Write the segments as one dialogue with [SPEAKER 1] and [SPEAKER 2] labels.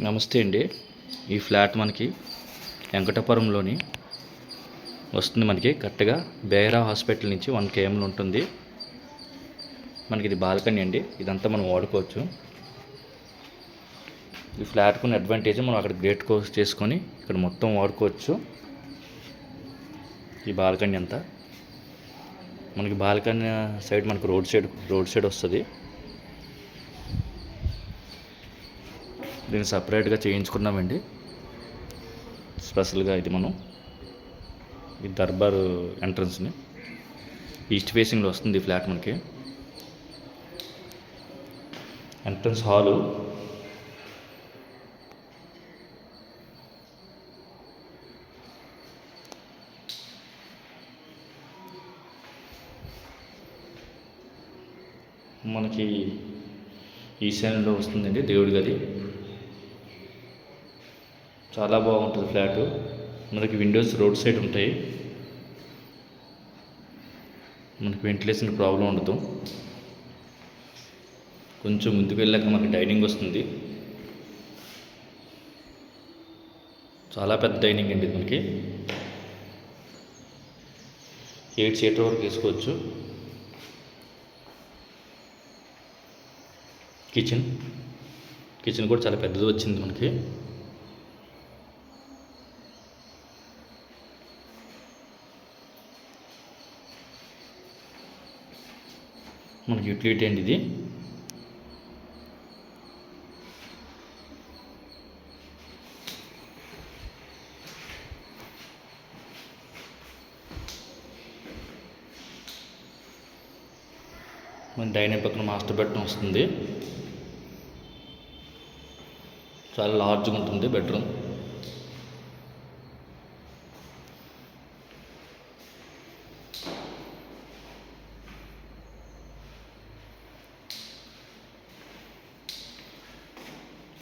[SPEAKER 1] నమస్తే అండి. ఈ ఫ్లాట్ మనకి వెంకటపురంలోని వస్తుంది. మనకి కరెక్ట్గా బేరా హాస్పిటల్ నుంచి 1 kmలో ఉంటుంది. మనకి ఇది బాల్కనీ అండి. ఇదంతా మనం వాడుకోవచ్చు. ఈ ఫ్లాట్కు ఉన్న అడ్వాంటేజ్ మనం అక్కడ గేట్ క్లోజ్ చేసుకొని ఇక్కడ మొత్తం వాడుకోవచ్చు. ఈ బాల్కనీ అంతా మనకి బాల్కనీ సైడ్ మనకు రోడ్ సైడ్ వస్తుంది. దీన్ని సపరేట్గా చేయించుకున్నామండి. స్పెషల్గా ఇది మనం ఈ దర్బార్ ఎంట్రన్స్ని ఈస్ట్ ఫేసింగ్లో వస్తుంది. ఫ్లాట్ మనకి ఎంట్రన్స్ హాలు, మనకి ఈశాన్యంలో వస్తుందండి దేవుడి గది. చాలా బాగుంటుంది ఫ్లాటు. మనకి విండోస్ రోడ్ సైడ్ ఉంటాయి. మనకి వెంటిలేషన్ ప్రాబ్లం ఉండదు. కొంచెం ముందుకు వెళ్ళాక మనకి డైనింగ్ వస్తుంది. చాలా పెద్ద డైనింగ్ అండి. మనకి 8 సీటర్ వరకు వేసుకోవచ్చు. కిచెన్ కూడా చాలా పెద్దది వచ్చింది మనకి. మనకి యూటిలిటీ అండి ఇది. మన డైనింగ్ పక్కన మాస్టర్ బెడ్రూమ్ వస్తుంది. చాలా లార్జ్గా ఉంటుంది బెడ్రూమ్.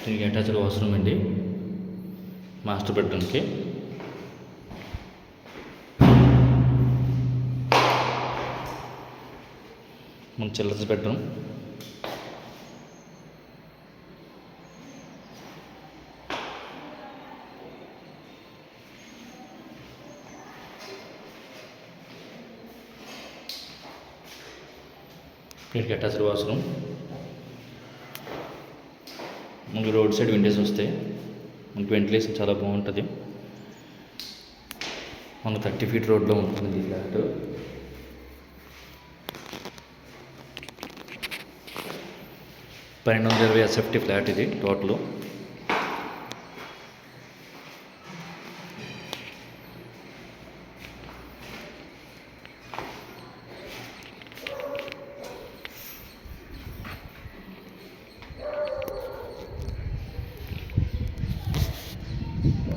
[SPEAKER 1] దీనికి అటాచ్డ్ వాష్రూమ్ అండి మాస్టర్ బెడ్రూమ్కి. మన చిల్డ్రన్స్ బెడ్రూమ్, దీనికి అటాచ్డ్ వాష్రూమ్. మనకి రోడ్ సైడ్ విండోస్ వస్తాయి. మనకి వెంటిలేషన్ చాలా బాగుంటుంది. మన 30 feet రోడ్లో ఉంటుంది ఈ ఫ్లాట్. పన్నెండు 20 SFT ఫ్లాట్ ఇది టోటల్.